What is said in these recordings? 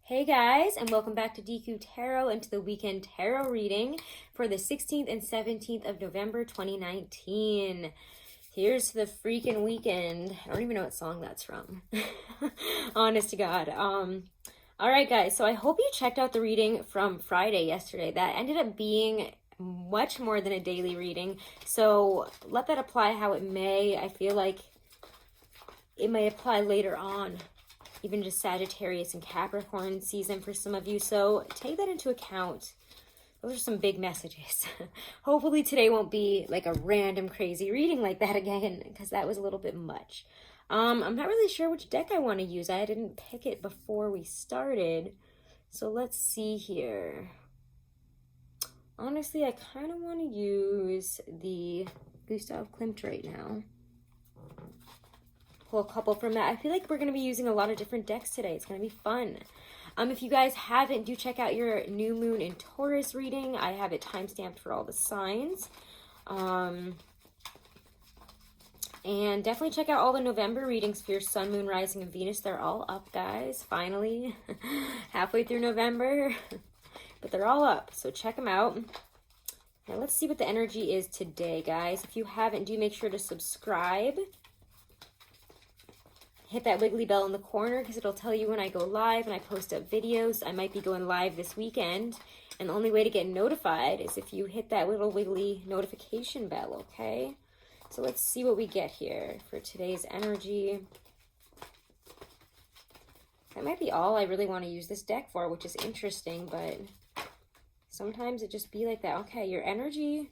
Hey guys, and welcome back to DQ Tarot and to the Weekend Tarot reading for the 16th and 17th of November 2019. Here's the freaking weekend. I don't even know what song that's from. Honest to God. All right, guys, so I hope you checked out the reading from Friday yesterday. That ended up being much more than a daily reading, so let that apply how it may. I feel like it may apply later on, even just Sagittarius and Capricorn season for some of you. So take that into account. Those are some big messages. Hopefully today won't be like a random crazy reading like that again, because that was a little bit much. I'm not really sure which deck I want to use. I didn't pick it before we started. So let's see here. Honestly, I kind of want to use the Gustav Klimt right now. Pull a couple from that. I feel like we're going to be using a lot of different decks today. It's going to be fun. If you guys haven't, do check out your new moon in Taurus reading. I have it timestamped for all the signs. And definitely check out all the November readings for your sun, moon, rising, and Venus. They're all up, guys. Finally. Halfway through November. But they're all up. So check them out. Now let's see what the energy is today, guys. If you haven't, do make sure to subscribe. Hit that wiggly bell in the corner because it'll tell you when I go live and I post up videos. I might be going live this weekend. And the only way to get notified is if you hit that little wiggly notification bell, okay? So let's see what we get here for today's energy. That might be all I really want to use this deck for, which is interesting, but sometimes it just be like that. Okay, your energy.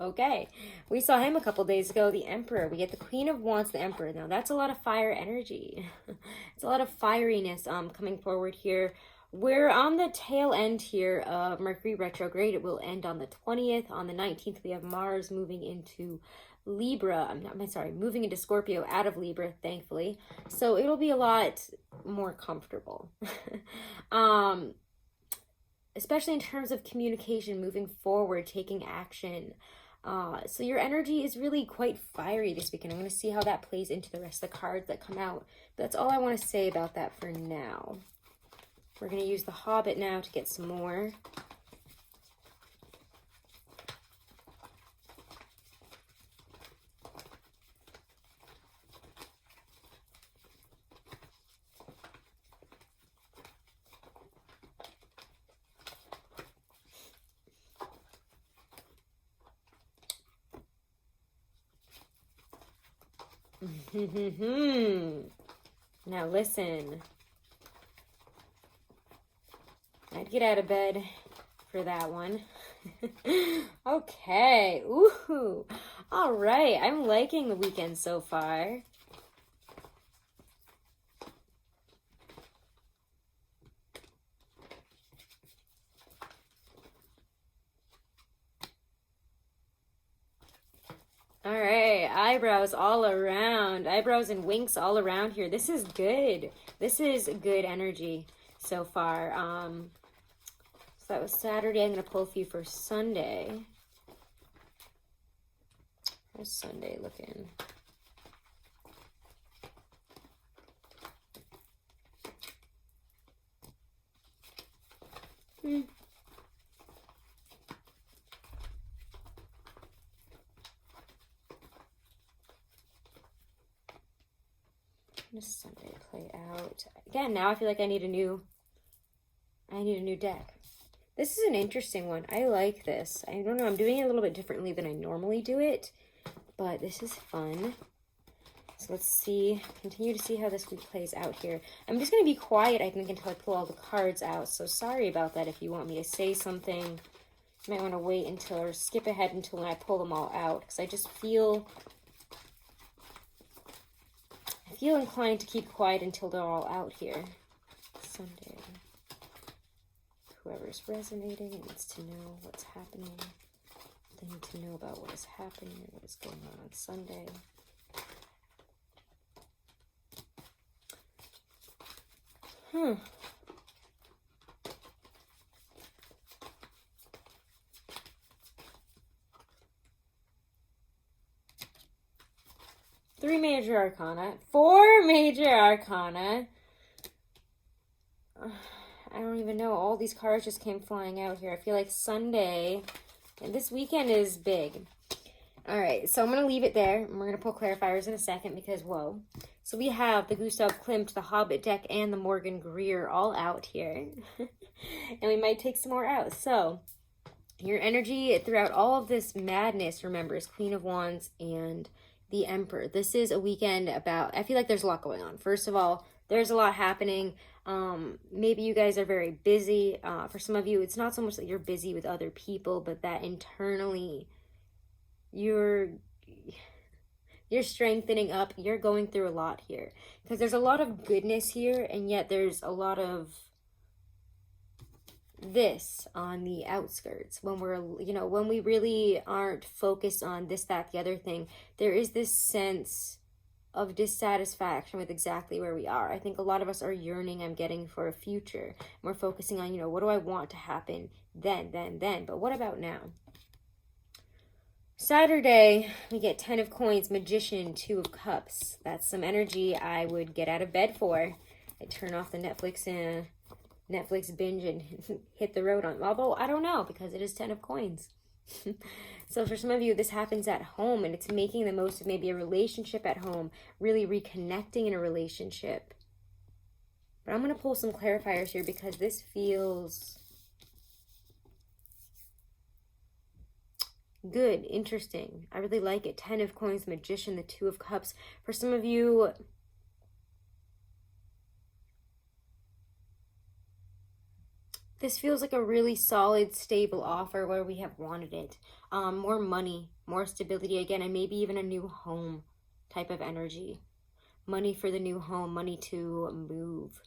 Okay, we saw him a couple days ago, the Emperor. We get the Queen of Wands, the Emperor. Now, that's a lot of fire energy. It's a lot of fieriness coming forward here. We're on the tail end here of Mercury retrograde. It will end on the 20th. On the 19th, we have Mars moving into Libra. Moving into Scorpio out of Libra, thankfully. So it'll be a lot more comfortable. Especially in terms of communication, moving forward, taking action. So your energy is really quite fiery this weekend. I'm going to see how that plays into the rest of the cards that come out. That's all I want to say about that for now. We're going to use the Hobbit now to get some more. Now listen, I'd get out of bed for that one. Okay, ooh, all right, I'm liking the weekend so far. All right, eyebrows all around. Eyebrows and winks all around here. This is good. This is good energy so far. So that was Saturday. I'm going to pull a few for Sunday. How's Sunday looking? Does Sunday play out? Again, now I feel like I need a new deck. This is an interesting one. I like this. I don't know, I'm doing it a little bit differently than I normally do it, but this is fun. So let's see, continue to see how this week plays out here. I'm just going to be quiet, I think, until I pull all the cards out. So sorry about that if you want me to say something. You might want to wait until, or skip ahead until when I pull them all out, because I just feel inclined to keep quiet until they're all out here. Sunday. Whoever's resonating needs to know what's happening. They need to know about what is happening or what is going on Sunday. 3 major arcana, 4 major arcana. I don't even know. All these cards just came flying out here. I feel like Sunday, and this weekend is big. All right, so I'm going to leave it there. And we're going to pull clarifiers in a second because, whoa. So we have the Gustav Klimt, the Hobbit deck, and the Morgan Greer all out here. And we might take some more out. So your energy throughout all of this madness, remember, is Queen of Wands and the Emperor. This is a weekend about, I feel like there's a lot going on. First of all, there's a lot happening. Maybe you guys are very busy. For some of you, it's not so much that you're busy with other people, but that internally you're strengthening up. You're going through a lot here because there's a lot of goodness here, and yet there's a lot of this on the outskirts. When we're, when we really aren't focused on this, that, the other thing, there is this sense of dissatisfaction with exactly where we are. I think a lot of us are yearning, I'm getting, for a future. We're focusing on, what do I want to happen then, but what about now? Saturday, we get 10 of Coins, Magician, 2 of Cups. That's some energy I would get out of bed for. I turn off the Netflix binge and hit the road on. Although, I don't know, because it is 10 of Coins. So for some of you, this happens at home, and it's making the most of maybe a relationship at home, really reconnecting in a relationship. But I'm going to pull some clarifiers here because this feels good, interesting. I really like it. 10 of Coins, Magician, the 2 of Cups. For some of you, this feels like a really solid, stable offer where we have wanted it. More money, more stability again, and maybe even a new home type of energy. Money for the new home, money to move,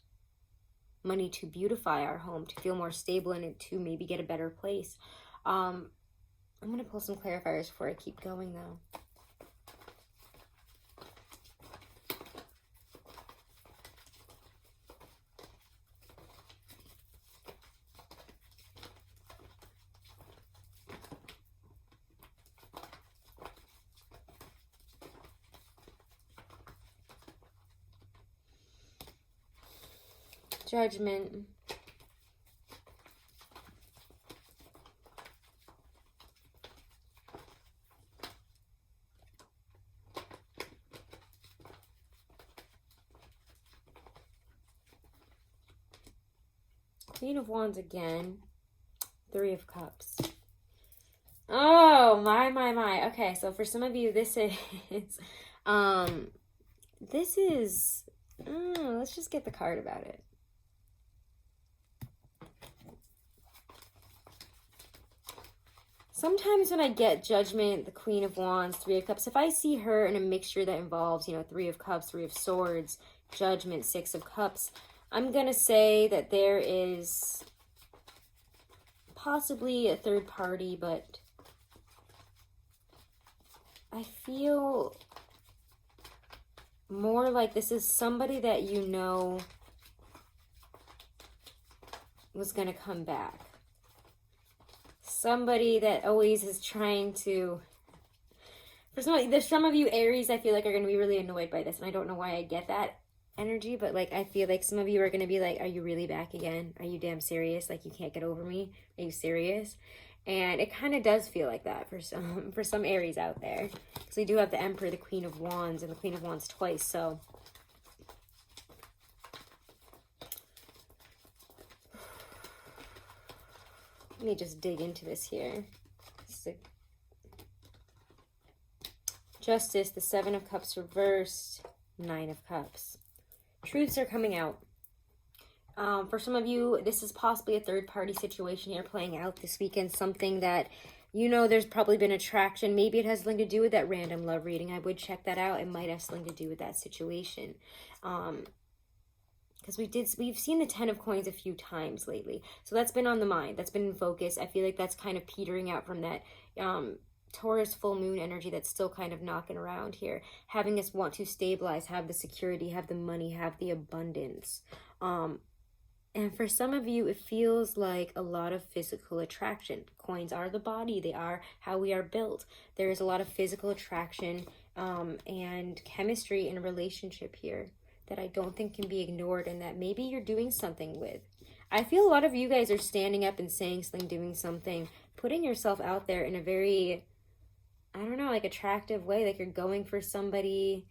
money to beautify our home, to feel more stable in it, to maybe get a better place. I'm going to pull some clarifiers before I keep going, though. Judgment. Queen of Wands again. 3 of Cups. Oh, my. Okay, so for some of you, this is, let's just get the card about it. Sometimes when I get Judgment, the Queen of Wands, 3 of Cups, if I see her in a mixture that involves, 3 of Cups, 3 of Swords, Judgment, 6 of Cups, I'm going to say that there is possibly a third party, but I feel more like this is somebody that was going to come back. Somebody that always is trying to... There's some of you Aries I feel like are going to be really annoyed by this, and I don't know why I get that energy, but I feel like some of you are going to be like, are you really back again? Are you damn serious? You can't get over me? Are you serious? And it kind of does feel like that for some Aries out there. So we do have the Emperor, the Queen of Wands, and the Queen of Wands twice, so... Let me just dig into this here. Justice, the 7 of Cups reversed, 9 of Cups. Truths are coming out. For some of you, this is possibly a third-party situation here playing out this weekend. Something that, there's probably been attraction. Maybe it has something to do with that random love reading. I would check that out. It might have something to do with that situation. Because we've seen the 10 of Coins a few times lately. So that's been on the mind. That's been in focus. I feel like that's kind of petering out from that Taurus full moon energy that's still kind of knocking around here. Having us want to stabilize, have the security, have the money, have the abundance. And for some of you, it feels like a lot of physical attraction. Coins are the body. They are how we are built. There is a lot of physical attraction and chemistry in a relationship here that I don't think can be ignored, and that maybe you're doing something with. I feel a lot of you guys are standing up and saying something, doing something, putting yourself out there in a very, I don't know, like attractive way, like you're going for somebody,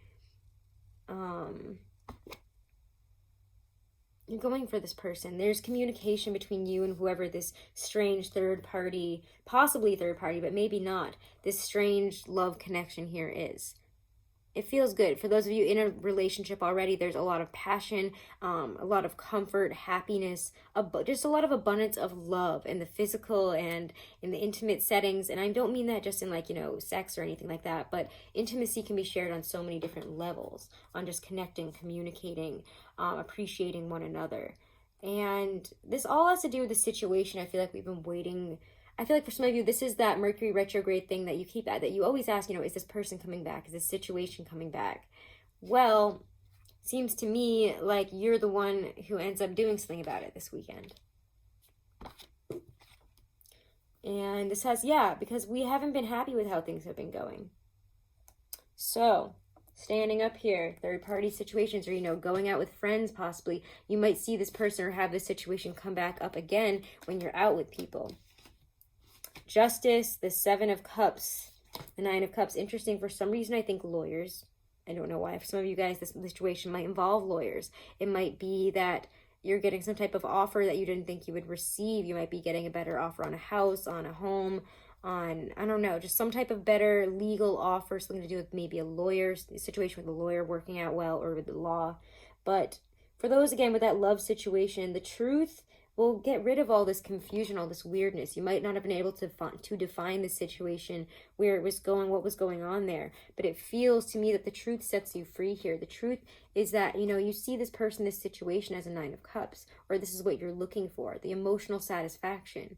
you're going for this person. There's communication between you and whoever this strange third party, possibly third party, but maybe not, this strange love connection here is. It feels good. For those of you in a relationship already, there's a lot of passion, a lot of comfort, happiness, just a lot of abundance of love in the physical and in the intimate settings. And I don't mean that just in like, you know, sex or anything like that, but intimacy can be shared on so many different levels, on just connecting, communicating, appreciating one another. And this all has to do with the situation. I feel like we've been waiting. I feel like for some of you, this is that Mercury retrograde thing that you keep at, that you always ask, you know, is this person coming back? Is this situation coming back? Well, seems to me like you're the one who ends up doing something about it this weekend. And this has, yeah, because we haven't been happy with how things have been going. So, standing up here, third party situations, or, you know, going out with friends possibly, you might see this person or have this situation come back up again when you're out with people. Justice, the Seven of Cups, the Nine of Cups. Interesting. For some reason, I think lawyers. I don't know why. For some of you guys, this situation might involve lawyers. It might be that you're getting some type of offer that you didn't think you would receive. You might be getting a better offer on a house, on a home, on, I don't know, just some type of better legal offer, something to do with maybe a lawyer, situation with a lawyer working out well, or with the law. But for those, again, with that love situation, the truth will get rid of all this confusion, all this weirdness. You might not have been able to define the situation, where it was going, what was going on there. But it feels to me that the truth sets you free here. The truth is that, you know, you see this person, this situation as a Nine of Cups, or this is what you're looking for, the emotional satisfaction.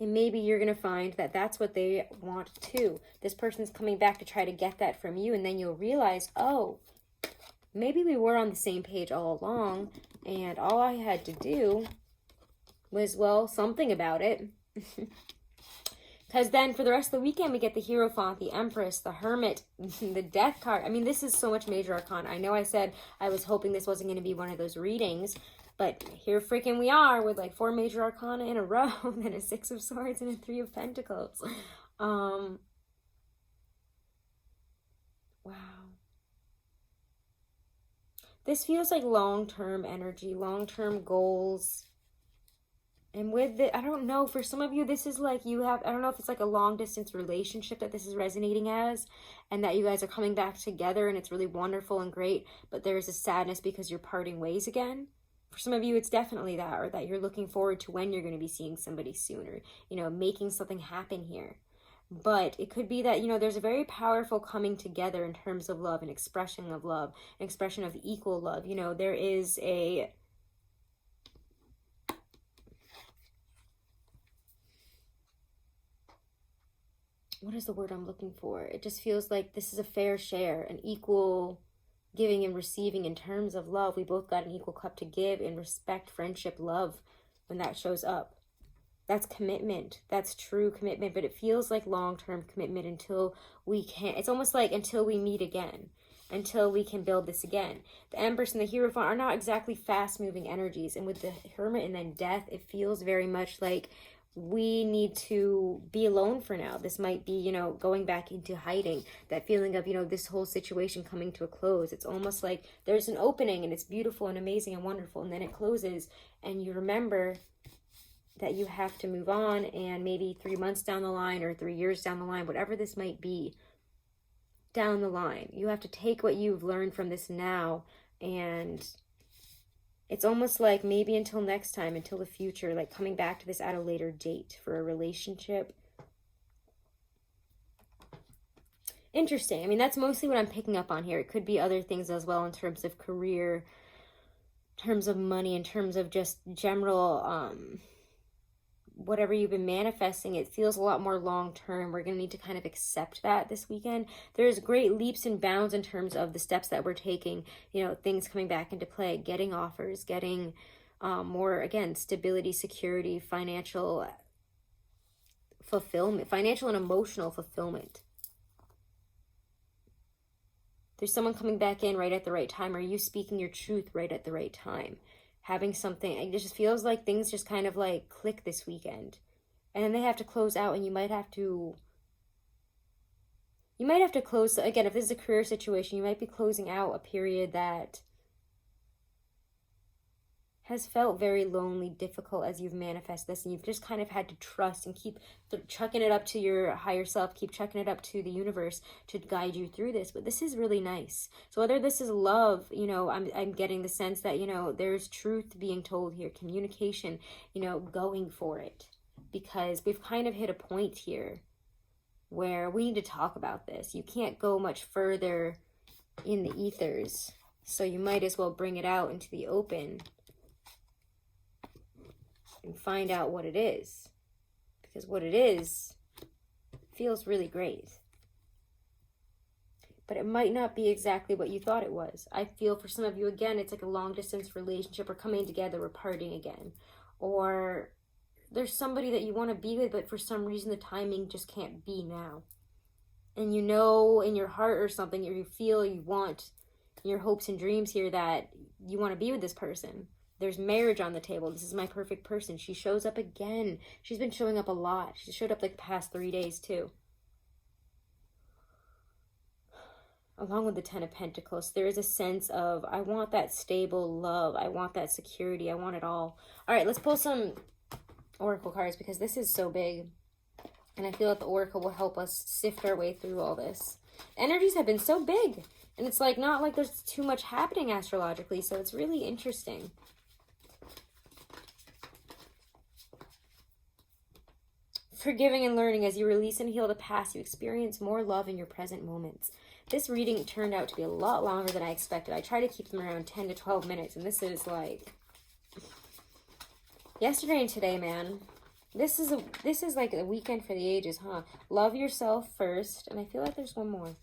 And maybe you're going to find that that's what they want too. This person's coming back to try to get that from you, and then you'll realize, oh, maybe we were on the same page all along, and all I had to do was, well, something about it. Because then for the rest of the weekend, we get the Hierophant, the Empress, the Hermit, the Death card. I mean, this is so much major arcana. I know I said I was hoping this wasn't going to be one of those readings, but here freaking we are with like 4 major arcana in a row, and then a 6 of Swords and a 3 of Pentacles. Wow. This feels like long-term energy, long-term goals. And with the, I don't know, for some of you, this is like you have, I don't know if it's like a long-distance relationship that this is resonating as, and that you guys are coming back together, and it's really wonderful and great, but there's a sadness because you're parting ways again. For some of you, it's definitely that, or that you're looking forward to when you're going to be seeing somebody sooner, you know, making something happen here. But it could be that, you know, there's a very powerful coming together in terms of love, and expression of love, an expression of equal love. You know, there is a, what is the word I'm looking for? It just feels like this is a fair share, an equal giving and receiving in terms of love. We both got an equal cup to give in respect, friendship, love, when that shows up. That's commitment. That's true commitment, but it feels like long-term commitment until we can. It's almost like until we meet again, until we can build this again. The Empress and the Hierophant are not exactly fast-moving energies, and with the Hermit and then Death, it feels very much like we need to be alone for now. This might be, you know, going back into hiding, that feeling of, you know, this whole situation coming to a close. It's almost like there's an opening, and it's beautiful and amazing and wonderful, and then it closes, and you remember that you have to move on, and maybe 3 months down the line, or 3 years down the line, whatever this might be down the line, you have to take what you've learned from this now, and it's almost like maybe until next time, until the future, like coming back to this at a later date for a relationship. Interesting. I mean, that's mostly what I'm picking up on here. It could be other things as well in terms of career, in terms of money, in terms of just general, whatever you've been manifesting. It feels a lot more long-term. We're going to need to kind of accept that this weekend. There's great leaps and bounds in terms of the steps that we're taking, you know, things coming back into play, getting offers, getting more, again, stability, security, financial fulfillment, financial and emotional fulfillment. There's someone coming back in right at the right time, or you speaking your truth right at the right time. Having something, it just feels like things just kind of like click this weekend. And then they have to close out, and you might have to close, again, if this is a career situation, you might be closing out a period that has felt very lonely, difficult as you've manifested this, and you've just kind of had to trust and keep chucking it up to your higher self, keep chucking it up to the universe to guide you through this. But this is really nice. So whether this is love, you know, I'm getting the sense that, you know, there's truth being told here, communication, you know, going for it, because we've kind of hit a point here where we need to talk about this. You can't go much further in the ethers, so you might as well bring it out into the open and find out what it is, because what it is feels really great, but it might not be exactly what you thought it was. I feel for some of you, again, it's like a long distance relationship, or coming together, or parting again, or there's somebody that you want to be with, but for some reason the timing just can't be now, and you know in your heart or something, or you feel you want, your hopes and dreams here, that you want to be with this person. There's marriage on the table. This is my perfect person. She shows up again. She's been showing up a lot. She showed up like the past 3 days too. Along with the Ten of Pentacles, there is a sense of, I want that stable love. I want that security. I want it all. All right, let's pull some Oracle cards, because this is so big. And I feel that the Oracle will help us sift our way through all this. Energies have been so big. And it's like, not like there's too much happening astrologically. So it's really interesting. Forgiving and learning. As you release and heal the past, you experience more love in your present moments. This reading turned out to be a lot longer than I expected. I try to keep them around 10 to 12 minutes, and this is like yesterday and today, man. This is like a weekend for the ages, huh? Love yourself first, and I feel like there's one more.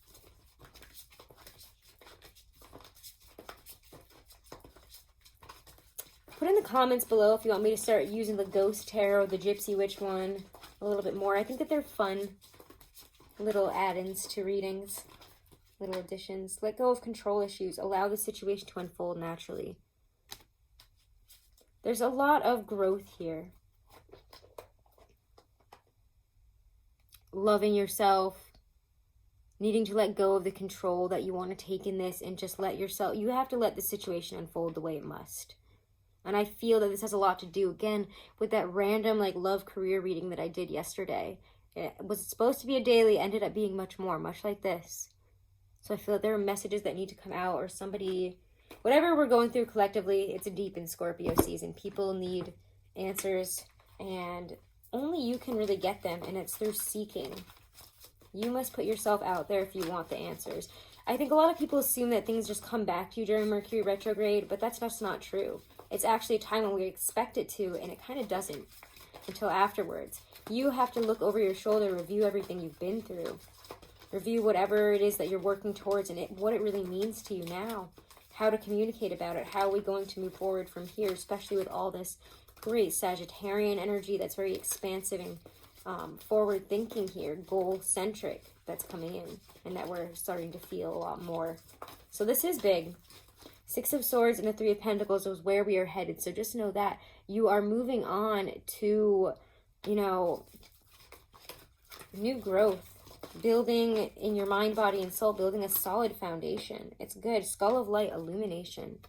Put in the comments below if you want me to start using the Ghost Tarot, the Gypsy Witch one, a little bit more. I think that they're fun little add-ins to readings, little additions. Let go of control issues. Allow the situation to unfold naturally. There's a lot of growth here. Loving yourself, needing to let go of the control that you want to take in this, and just let yourself, you have to let the situation unfold the way it must. And I feel that this has a lot to do, again, with that random like love career reading that I did yesterday. It was supposed to be a daily, ended up being much more, much like this. So I feel that there are messages that need to come out, or somebody, whatever we're going through collectively, it's a deep in Scorpio season. People need answers, and only you can really get them, and it's through seeking. You must put yourself out there if you want the answers. I think a lot of people assume that things just come back to you during Mercury retrograde, but that's just not true. It's actually a time when we expect it to, and it kind of doesn't until afterwards. You have to look over your shoulder, review everything you've been through. Review whatever it is that you're working towards, and what it really means to you now. How to communicate about it. How are we going to move forward from here, especially with all this great Sagittarian energy that's very expansive and forward thinking here, goal centric, that's coming in, and that we're starting to feel a lot more. So this is big. Six of Swords and the Three of Pentacles is where we are headed. So just know that you are moving on to, you know, new growth, building in your mind, body, and soul, building a solid foundation. It's good. Skull of Light, illumination.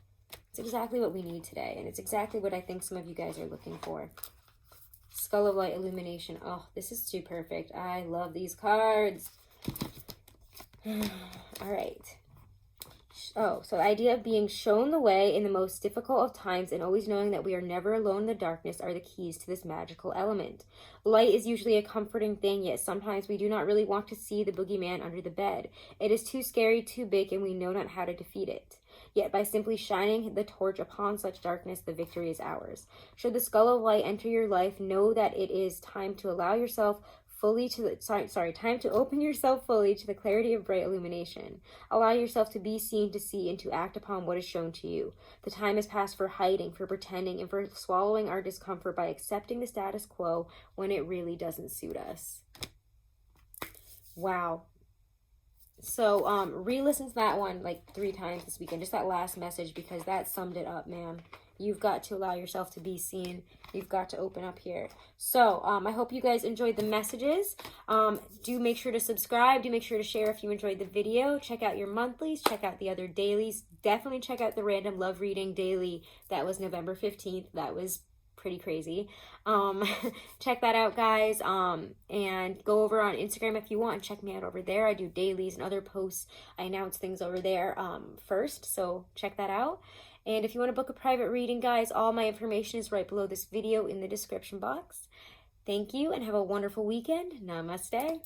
It's exactly what we need today, and it's exactly what I think some of you guys are looking for. Skull of Light, illumination. Oh, this is too perfect. I love these cards. All right. Oh, so the idea of being shown the way in the most difficult of times, and always knowing that we are never alone in the darkness, are the keys to this magical element. Light is usually a comforting thing, yet sometimes we do not really want to see the boogeyman under the bed. It is too scary, too big, and we know not how to defeat it. Yet by simply shining the torch upon such darkness, the victory is ours. Should the Skull of Light enter your life, know that it is time to allow yourself fully to the, time to open yourself fully to the clarity of bright illumination. Allow yourself to be seen, to see, and to act upon what is shown to you. The time is past for hiding, for pretending, and for swallowing our discomfort by accepting the status quo when it really doesn't suit us. Wow. So re-listen to that one like 3 times this weekend, just that last message, because that summed it up, man. You've got to allow yourself to be seen. You've got to open up here. So I hope you guys enjoyed the messages. Do make sure to subscribe. Do make sure to share if you enjoyed the video. Check out your monthlies. Check out the other dailies. Definitely check out the random love reading daily. That was November 15th. That was pretty crazy. Check that out, guys. And go over on Instagram if you want and check me out over there. I do dailies and other posts. I announce things over there first, so check that out. And if you want to book a private reading, guys, all my information is right below this video in the description box. Thank you and have a wonderful weekend. Namaste.